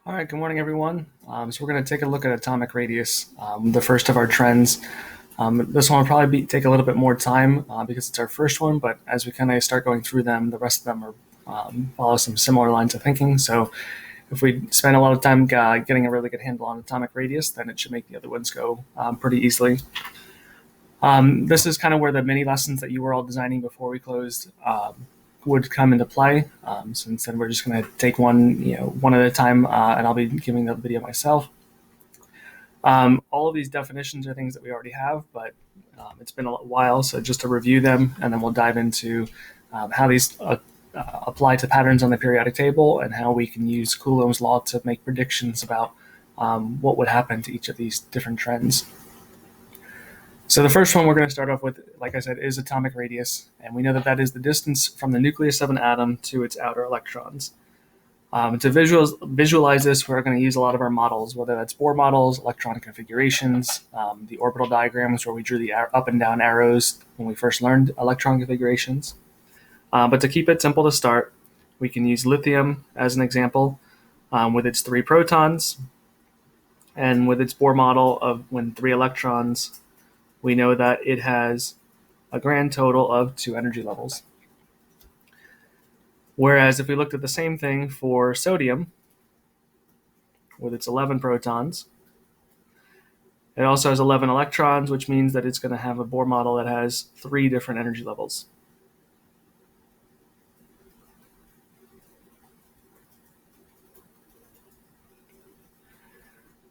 All right, good morning, everyone. So we're going to take a look at atomic radius, the first of our trends. This one will probably take a little bit more time because it's our first one, but as we kind of start going through them, the rest of them are follow some similar lines of thinking. So if we spend a lot of time getting a really good handle on atomic radius, then it should make the other ones go pretty easily. This is kind of where the mini lessons that you were all designing before we closed would come into play. So instead, we're just going to take one at a time, and I'll be giving the video myself. All of these definitions are things that we already have, but it's been a while, so just to review them, and then we'll dive into how these apply to patterns on the periodic table and how we can use Coulomb's law to make predictions about what would happen to each of these different trends. So the first one we're going to start off with, like I said, is atomic radius, and we know that that is the distance from the nucleus of an atom to its outer electrons. To visualize this, we're going to use a lot of our models, whether that's Bohr models, electron configurations, the orbital diagrams where we drew the up and down arrows when we first learned electron configurations. But to keep it simple to start, we can use lithium as an example with its 3 protons, and with its Bohr model of when 3 electrons, we know that it has a grand total of 2 energy levels. Whereas if we looked at the same thing for sodium, with its 11 protons, it also has 11 electrons, which means that it's going to have a Bohr model that has 3 different energy levels.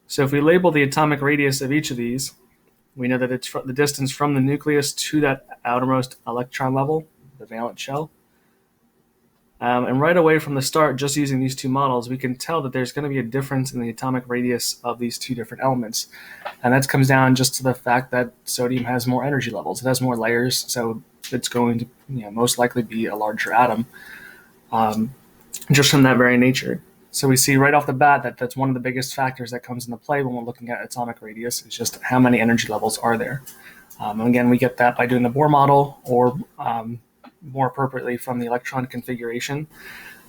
So if we label the atomic radius of each of these, we know that it's the distance from the nucleus to that outermost electron level, the valence shell. And right away from the start, just using these 2 models, we can tell that there's going to be a difference in the atomic radius of these 2 different elements. And that comes down just to the fact that sodium has more energy levels. It has more layers, so it's going to most likely be a larger atom just from that very nature. So we see right off the bat that that's one of the biggest factors that comes into play when we're looking at atomic radius is just how many energy levels are there. And again, we get that by doing the Bohr model or more appropriately from the electron configuration.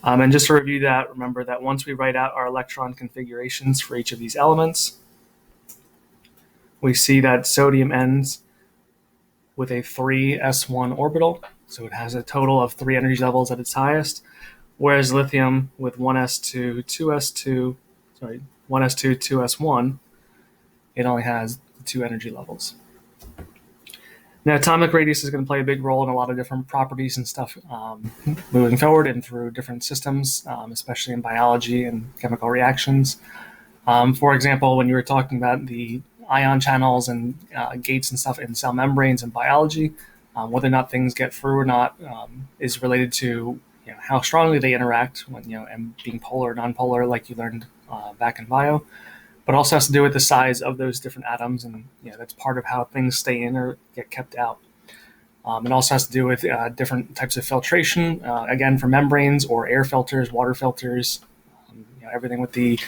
And just to review that, remember that once we write out our electron configurations for each of these elements, we see that sodium ends with a 3s1 orbital. So it has a total of 3 energy levels at its highest, whereas lithium with 1s2, 2s1, it only has 2 energy levels. Now, atomic radius is going to play a big role in a lot of different properties and stuff moving forward and through different systems, especially in biology and chemical reactions. For example, when you were talking about the ion channels and gates and stuff in cell membranes and biology, whether or not things get through or not is related to how strongly they interact when and being polar or nonpolar, like you learned back in bio. But also has to do with the size of those different atoms, and that's part of how things stay in or get kept out. It also has to do with different types of filtration, again, for membranes or air filters, water filters, everything with the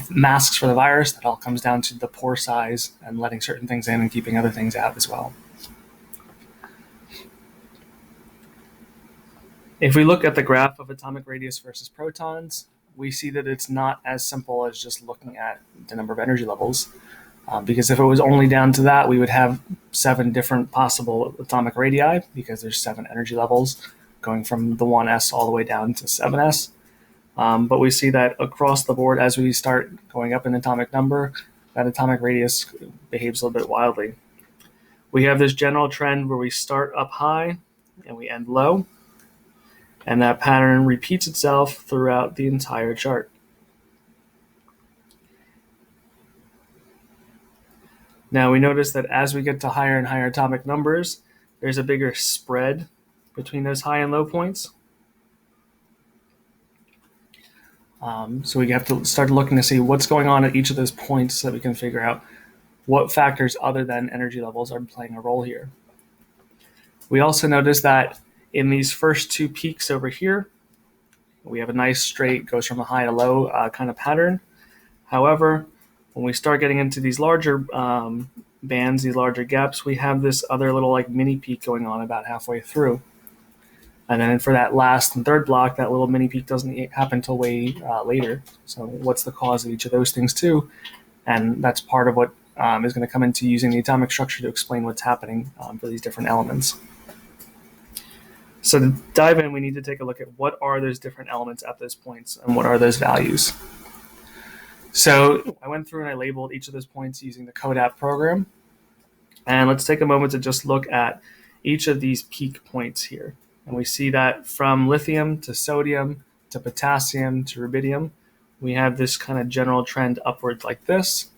masks for the virus. That all comes down to the pore size and letting certain things in and keeping other things out as well. If we look at the graph of atomic radius versus protons, we see that it's not as simple as just looking at the number of energy levels. Because if it was only down to that, we would have 7 different possible atomic radii because there's 7 energy levels going from the 1s all the way down to 7s. But we see that across the board, as we start going up in atomic number, that atomic radius behaves a little bit wildly. We have this general trend where we start up high and we end low. And that pattern repeats itself throughout the entire chart. Now we notice that as we get to higher and higher atomic numbers, there's a bigger spread between those high and low points. So we have to start looking to see what's going on at each of those points so that we can figure out what factors other than energy levels are playing a role here. We also notice that in these first 2 peaks over here, we have a nice straight, goes from a high to low kind of pattern. However, when we start getting into these larger bands, these larger gaps, we have this other little mini peak going on about halfway through. And then for that last and third block, that little mini peak doesn't happen until way later. So what's the cause of each of those things too? And that's part of what is going to come into using the atomic structure to explain what's happening for these different elements. So to dive in, we need to take a look at what are those different elements at those points and what are those values. So I went through and I labeled each of those points using the CODAP program. And let's take a moment to just look at each of these peak points here. And we see that from lithium to sodium to potassium to rubidium, we have this kind of general trend upwards like this.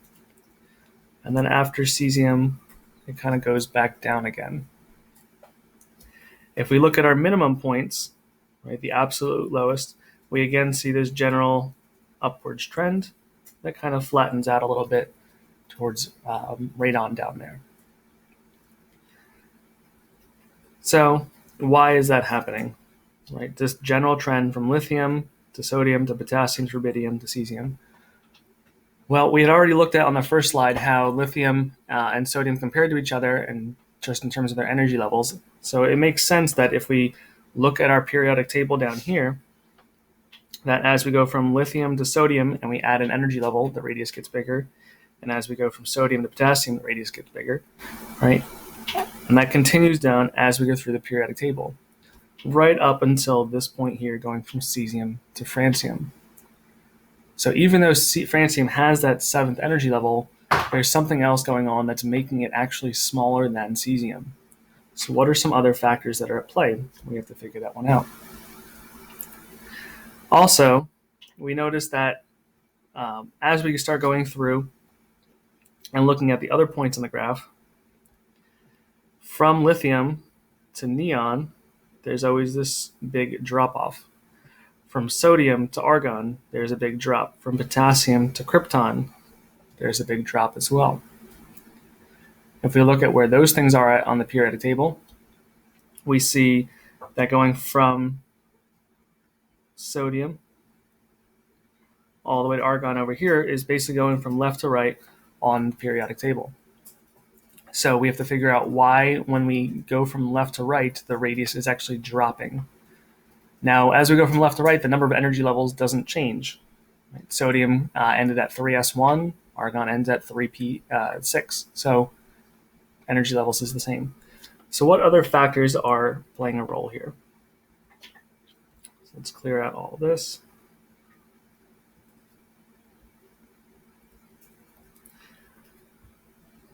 And then after cesium, it kind of goes back down again. If we look at our minimum points, right, the absolute lowest, we again see this general upwards trend that kind of flattens out a little bit towards radon down there. So why is that happening? Right, this general trend from lithium to sodium to potassium to rubidium to cesium. Well, we had already looked at on the first slide how lithium and sodium compared to each other and just in terms of their energy levels. So it makes sense that if we look at our periodic table down here, that as we go from lithium to sodium and we add an energy level, the radius gets bigger. And as we go from sodium to potassium, the radius gets bigger, right? And that continues down as we go through the periodic table, right up until this point here, going from cesium to francium. So even though francium has that 7th energy level, there's something else going on that's making it actually smaller than cesium. So what are some other factors that are at play? We have to figure that one out. Also, we notice that as we start going through and looking at the other points on the graph, from lithium to neon, there's always this big drop-off. From sodium to argon, there's a big drop. From potassium to krypton, there's a big drop as well. If we look at where those things are at on the periodic table, we see that going from sodium all the way to argon over here is basically going from left to right on the periodic table. So we have to figure out why, when we go from left to right, the radius is actually dropping. Now, as we go from left to right, the number of energy levels doesn't change. Right? Sodium ended at 3s1, argon ends at 3p6. So energy levels is the same. So what other factors are playing a role here? So let's clear out all of this.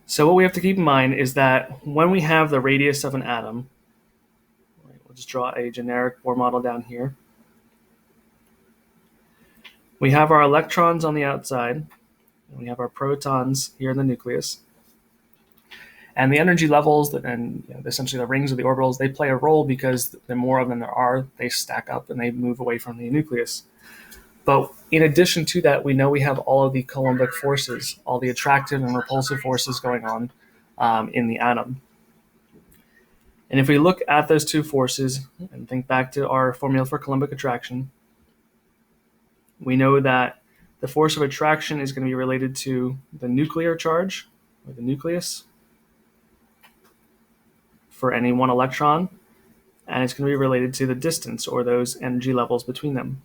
So what we have to keep in mind is that when we have the radius of an atom, right, we'll just draw a generic Bohr model down here. We have our electrons on the outside, and we have our protons here in the nucleus. And the energy levels and essentially the rings of the orbitals, they play a role because the more of them there are, they stack up and they move away from the nucleus. But in addition to that, we know we have all of the Coulombic forces, all the attractive and repulsive forces going on in the atom. And if we look at those two forces and think back to our formula for Coulombic attraction, we know that the force of attraction is going to be related to the nuclear charge, or the nucleus, for any one electron, and it's going to be related to the distance, or those energy levels between them.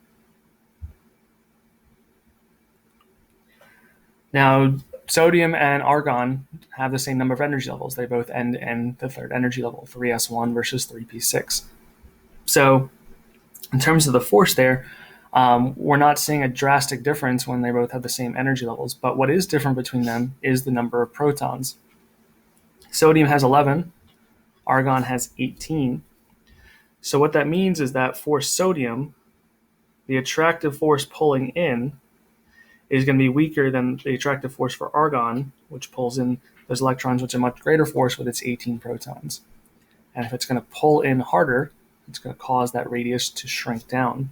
Now, sodium and argon have the same number of energy levels. They both end in the 3rd energy level, 3s1 versus 3p6. So in terms of the force there, we're not seeing a drastic difference when they both have the same energy levels. But what is different between them is the number of protons. Sodium has 11, argon has 18. So what that means is that for sodium, the attractive force pulling in is going to be weaker than the attractive force for argon, which pulls in those electrons, which is a much greater force with its 18 protons. And if it's going to pull in harder, it's going to cause that radius to shrink down.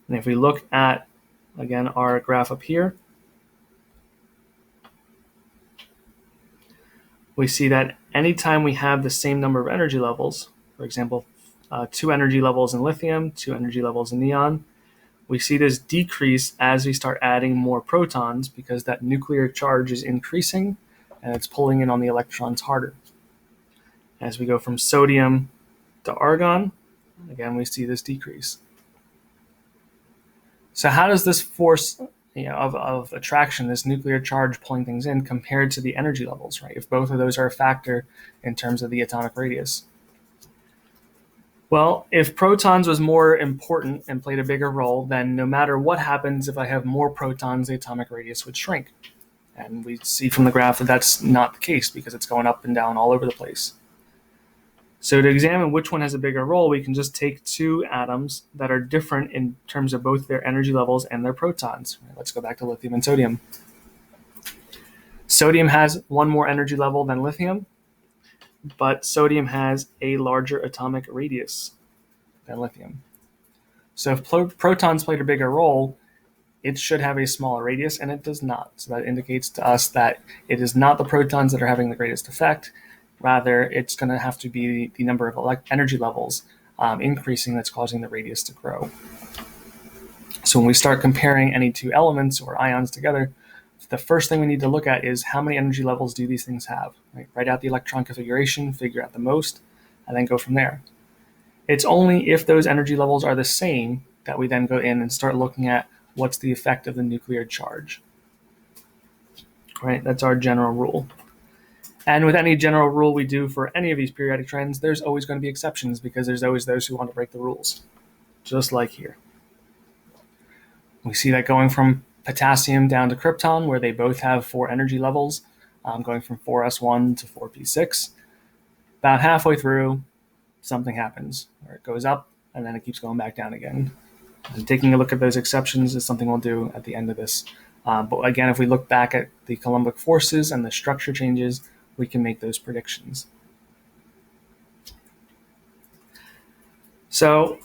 And if we look at, again, our graph up here, we see that anytime we have the same number of energy levels, for example, 2 energy levels in lithium, 2 energy levels in neon, we see this decrease as we start adding more protons because that nuclear charge is increasing and it's pulling in on the electrons harder. As we go from sodium to argon, again, we see this decrease. So how does this force of attraction, this nuclear charge pulling things in, compared to the energy levels, right? If both of those are a factor in terms of the atomic radius. Well, if protons was more important and played a bigger role, then no matter what happens, if I have more protons, the atomic radius would shrink. And we see from the graph that that's not the case because it's going up and down all over the place. So to examine which one has a bigger role, we can just take two atoms that are different in terms of both their energy levels and their protons. Let's go back to lithium and sodium. Sodium has one more energy level than lithium, but sodium has a larger atomic radius than lithium. So if protons played a bigger role, it should have a smaller radius, and it does not. So that indicates to us that it is not the protons that are having the greatest effect. Rather, it's going to have to be the number of energy levels increasing that's causing the radius to grow. So when we start comparing any two elements or ions together, the first thing we need to look at is how many energy levels do these things have. Right? Write out the electron configuration, figure out the most, and then go from there. It's only if those energy levels are the same that we then go in and start looking at what's the effect of the nuclear charge. Right? That's our general rule. And with any general rule we do for any of these periodic trends, there's always going to be exceptions because there's always those who want to break the rules, just like here. We see that going from potassium down to krypton, where they both have 4 energy levels, going from 4s1 to 4p6. About halfway through, something happens, where it goes up and then it keeps going back down again. And taking a look at those exceptions is something we'll do at the end of this. But again, if we look back at the Coulombic forces and the structure changes, we can make those predictions. So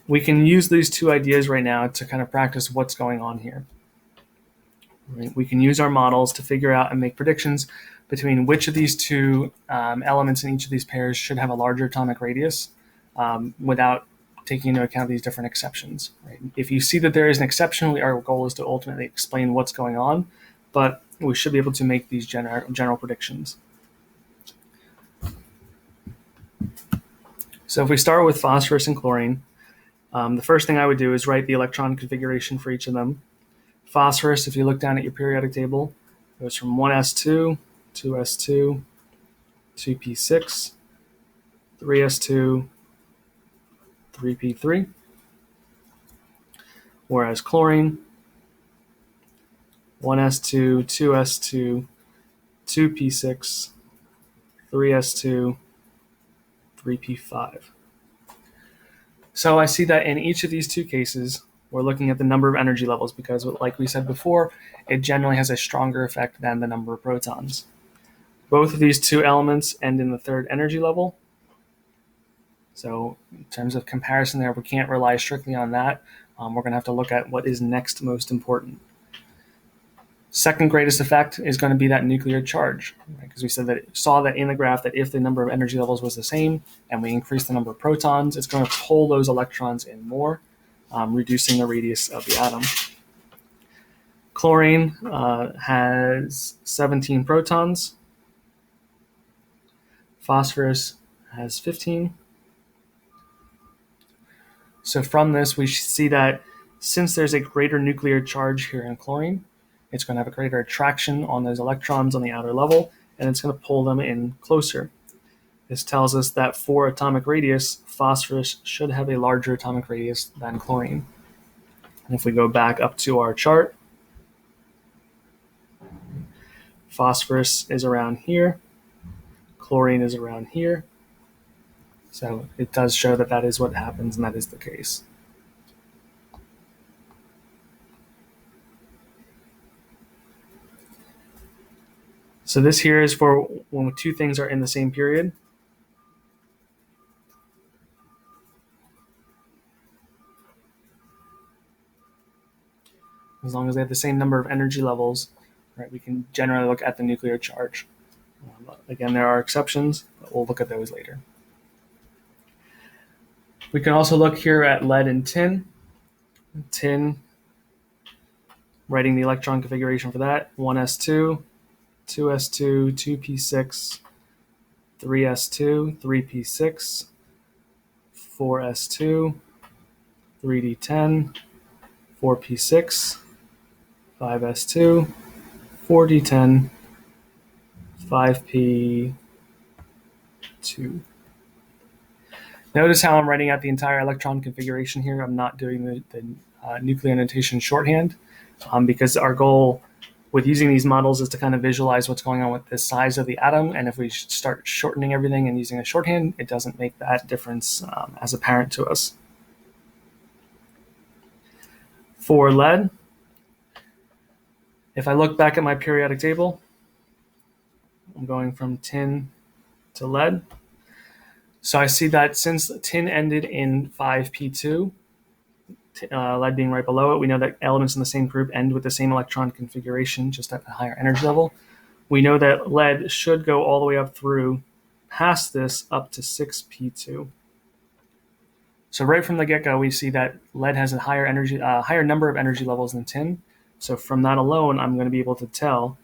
we can use these two ideas right now to kind of practice what's going on here. Right? We can use our models to figure out and make predictions between which of these two elements in each of these pairs should have a larger atomic radius without taking into account these different exceptions. Right? If you see that there is an exception, our goal is to ultimately explain what's going on, but we should be able to make these general predictions. So if we start with phosphorus and chlorine, the first thing I would do is write the electron configuration for each of them. Phosphorus, if you look down at your periodic table, goes from 1s2, 2s2, 2p6, 3s2, 3p3. Whereas chlorine, 1s2, 2s2, 2p6, 3s2, 3p5. So I see that in each of these two cases, we're looking at the number of energy levels because, like we said before, it generally has a stronger effect than the number of protons. Both of these two elements end in the third energy level. So in terms of comparison there, we can't rely strictly on that. We're going to have to look at what is next most important. Second greatest effect is going to be that nuclear charge, because we saw that in the graph that if the number of energy levels was the same and we increase the number of protons, it's going to pull those electrons in more, reducing the radius of the atom. Chlorine has 17 protons. Phosphorus has 15. So from this, we see that since there's a greater nuclear charge here in chlorine, it's going to have a greater attraction on those electrons on the outer level, and it's going to pull them in closer. This tells us that for atomic radius, phosphorus should have a larger atomic radius than chlorine. And if we go back up to our chart, phosphorus is around here, chlorine is around here. So it does show that that is what happens, and that is the case. So this here is for when two things are in the same period. As long as they have the same number of energy levels, right, we can generally look at the nuclear charge. Again, there are exceptions, but we'll look at those later. We can also look here at lead and tin. Tin, writing the electron configuration for that, 1s2, 2s2, 2p6, 3s2, 3p6, 4s2, 3d10, 4p6, 5s2, 4d10, 5p2. Notice how I'm writing out the entire electron configuration here. I'm not doing the nuclear notation shorthand because our goal with using these models is to kind of visualize what's going on with the size of the atom. And if we start shortening everything and using a shorthand, it doesn't make that difference as apparent to us. For lead, if I look back at my periodic table, I'm going from tin to lead. So I see that since tin ended in 5p2, lead being right below it, we know that elements in the same group end with the same electron configuration, just at a higher energy level. We know that lead should go all the way up through past this up to 6p2. So right from the get-go, we see that lead has a higher number of energy levels than tin. So from that alone, I'm going to be able to tell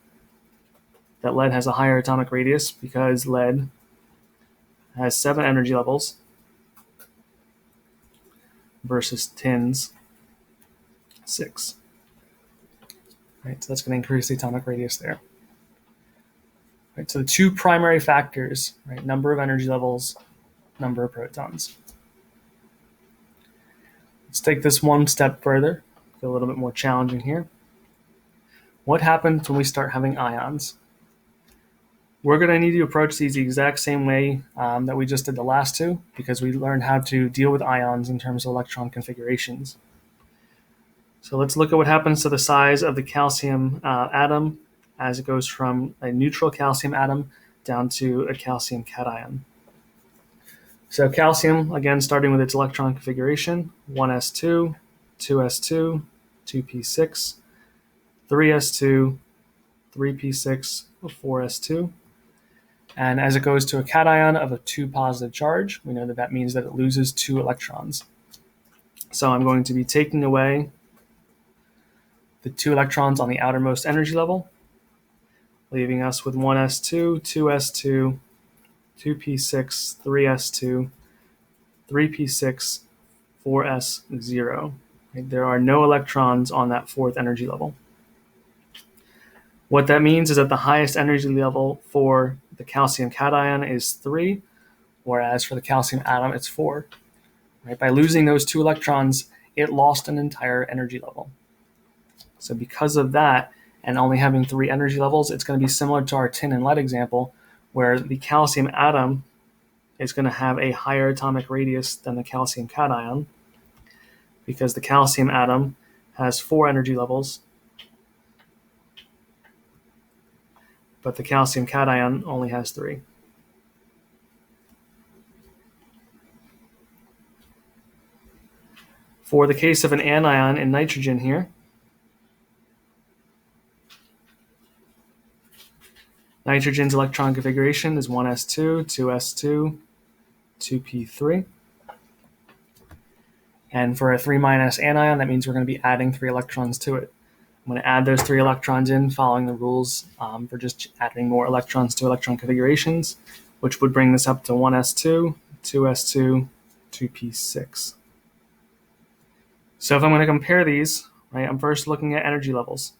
that lead has a higher atomic radius because lead has 7 energy levels versus tin's 6. Right, so that's going to increase the atomic radius there. Right, so the two primary factors, right, number of energy levels, number of protons. Let's take this one step further, get a little bit more challenging here. What happens when we start having ions? We're going to need to approach these the exact same way that we just did the last two, because we learned how to deal with ions in terms of electron configurations. So let's look at what happens to the size of the calcium atom as it goes from a neutral calcium atom down to a calcium cation. So calcium, again, starting with its electron configuration, 1s2, 2s2, 2p6, 3s2, 3p6, 4s2. And as it goes to a cation of a 2 positive charge, we know that that means that it loses 2 electrons. So I'm going to be taking away the 2 electrons on the outermost energy level, leaving us with 1s2, 2s2, 2p6, 3s2, 3p6, 4s0. Right? There are no electrons on that 4th energy level. What that means is that the highest energy level for the calcium cation is 3, whereas for the calcium atom, it's 4. Right? By losing those 2 electrons, it lost an entire energy level. So because of that, and only having 3 energy levels, it's going to be similar to our tin and lead example, where the calcium atom is going to have a higher atomic radius than the calcium cation, because the calcium atom has 4 energy levels, but the calcium cation only has 3. For the case of an anion in nitrogen here, nitrogen's electron configuration is 1s2, 2s2, 2p3. And for a 3- anion, that means we're going to be adding 3 electrons to it. I'm going to add those 3 electrons in following the rules for just adding more electrons to electron configurations, which would bring this up to 1s2, 2s2, 2p6. So if I'm going to compare these, right, I'm first looking at energy levels.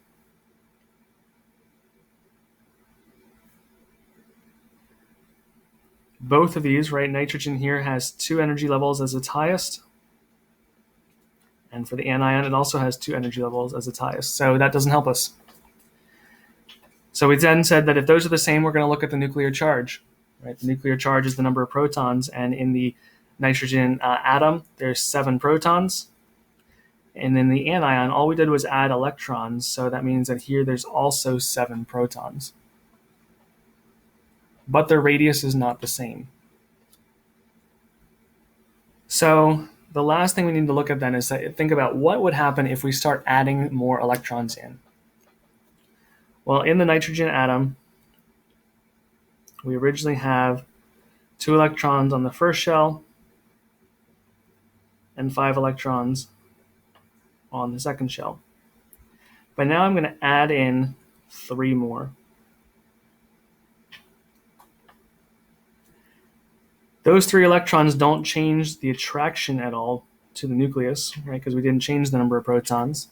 Both of these, right, nitrogen here has 2 energy levels as its highest. And for the anion, it also has 2 energy levels as its highest. So that doesn't help us. So we then said that if those are the same, we're going to look at the nuclear charge. Right? The nuclear charge is the number of protons. And in the nitrogen atom, there's 7 protons. And in the anion, all we did was add electrons. So that means that here there's also 7 protons. But their radius is not the same. So the last thing we need to look at then is to think about what would happen if we start adding more electrons in. Well, in the nitrogen atom, we originally have 2 electrons on the first shell and 5 electrons on the second shell. But now I'm going to add in 3 more. Those 3 electrons don't change the attraction at all to the nucleus, right? Because we didn't change the number of protons.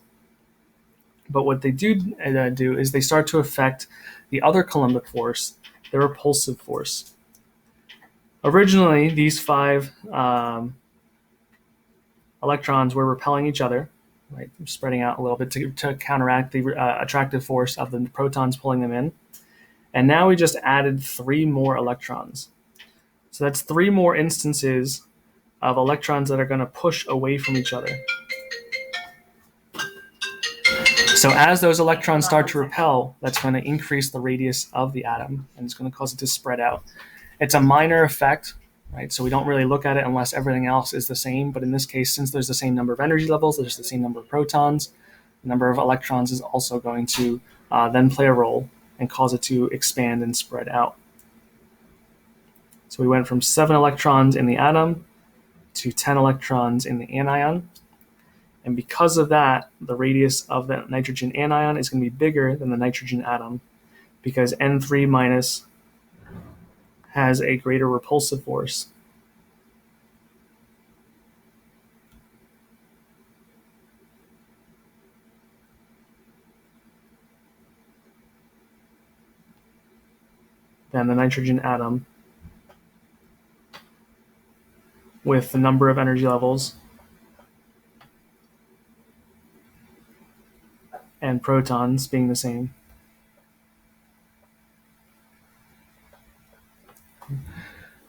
But what they do is they start to affect the other Coulombic force, the repulsive force. Originally, these 5 electrons were repelling each other, right, spreading out a little bit to counteract the attractive force of the protons pulling them in. And now we just added 3 more electrons. So that's 3 more instances of electrons that are going to push away from each other. So as those electrons start to repel, that's going to increase the radius of the atom, and it's going to cause it to spread out. It's a minor effect, right? So we don't really look at it unless everything else is the same. But in this case, since there's the same number of energy levels, there's the same number of protons, the number of electrons is also going to then play a role and cause it to expand and spread out. So we went from 7 electrons in the atom to 10 electrons in the anion. And because of that, the radius of the nitrogen anion is going to be bigger than the nitrogen atom, because N3 minus has a greater repulsive force. Than the nitrogen atom, with the number of energy levels and protons being the same.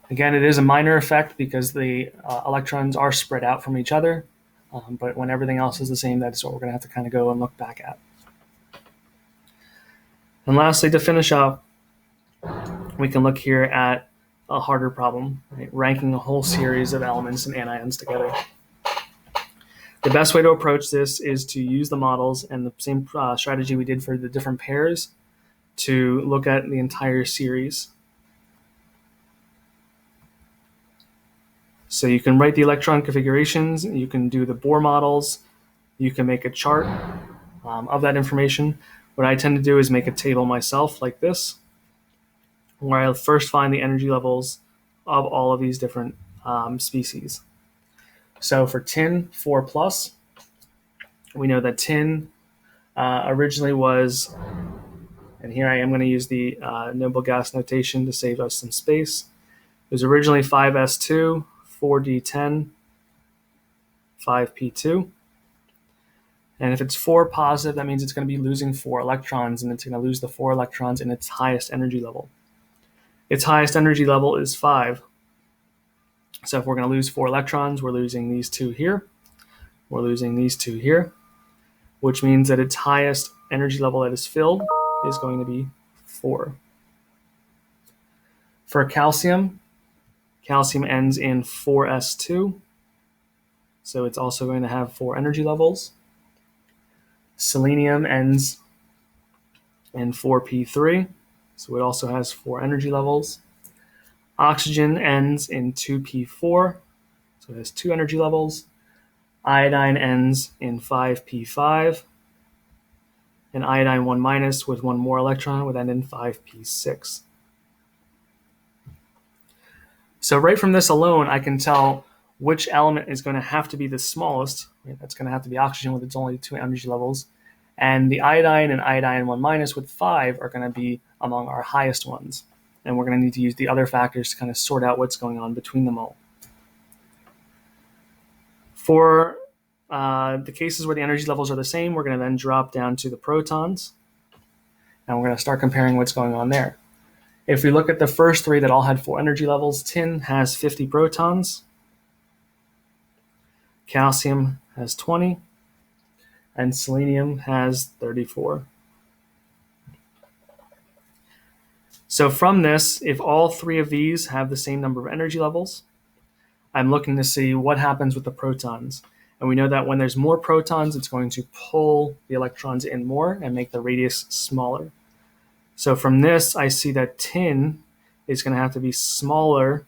Again, it is a minor effect because the electrons are spread out from each other, but when everything else is the same, that's what we're going to have to kind of go and look back at. And lastly, to finish up, we can look here at a harder problem, right? Ranking a whole series of elements and anions together. The best way to approach this is to use the models and the same strategy we did for the different pairs to look at the entire series. So you can write the electron configurations, you can do the Bohr models, you can make a chart of that information. What I tend to do is make a table myself like this, where I'll first find the energy levels of all of these different species. So for tin 4 plus, we know that tin originally was, and here I am going to use the noble gas notation to save us some space. It was originally 5s2, 4d10, 5p2. And if it's 4 positive, that means it's going to be losing 4 electrons, and it's going to lose the 4 electrons in its highest energy level. Its highest energy level is 5. So if we're going to lose 4 electrons, we're losing these 2 here. We're losing these 2 here, which means that its highest energy level that is filled is going to be 4. For calcium, calcium ends in 4s2, so it's also going to have 4 energy levels. Selenium ends in 4p3, so it also has 4 energy levels. Oxygen ends in 2p4, so it has 2 energy levels. Iodine ends in 5p5, and iodine 1 minus with 1 more electron would end in 5p6. So right from this alone, I can tell which element is going to have to be the smallest. Right? That's going to have to be oxygen with its only 2 energy levels. And the iodine and iodine 1 minus with 5 are going to be among our highest ones. And we're going to need to use the other factors to kind of sort out what's going on between them all. For the cases where the energy levels are the same, we're going to then drop down to the protons. And we're going to start comparing what's going on there. If we look at the first 3 that all had 4 energy levels, tin has 50 protons, calcium has 20, and selenium has 34. So from this, if all 3 of these have the same number of energy levels, I'm looking to see what happens with the protons. And we know that when there's more protons, it's going to pull the electrons in more and make the radius smaller. So from this, I see that tin is going to have to be smaller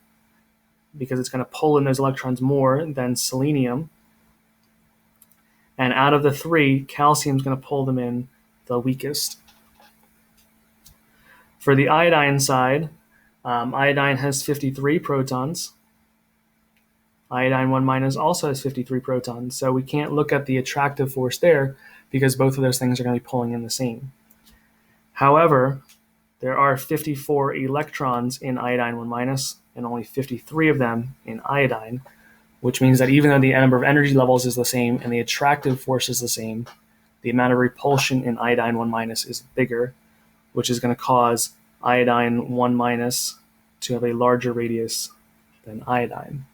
because it's going to pull in those electrons more than selenium. And out of the 3, calcium is going to pull them in the weakest. For the iodine side, iodine has 53 protons, Iodine 1 minus also has 53 protons, so we can't look at the attractive force there because both of those things are going to be pulling in the same. However, there are 54 electrons in iodine 1 minus and only 53 of them in iodine, which means that even though the number of energy levels is the same and the attractive force is the same, the amount of repulsion in iodine 1 minus is bigger, which is going to cause iodine 1 minus to have a larger radius than iodine.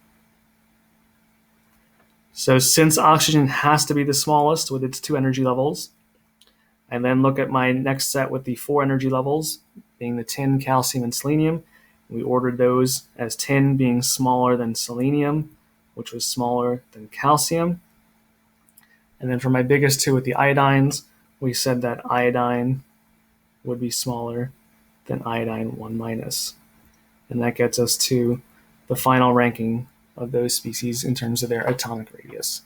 So since oxygen has to be the smallest with its 2 energy levels, I then look at my next set with the 4 energy levels, being the tin, calcium, and selenium. We ordered those as tin being smaller than selenium, which was smaller than calcium. And then for my biggest two with the iodines, we said that iodine would be smaller than iodine 1 minus. And that gets us to the final ranking of those species in terms of their atomic radius.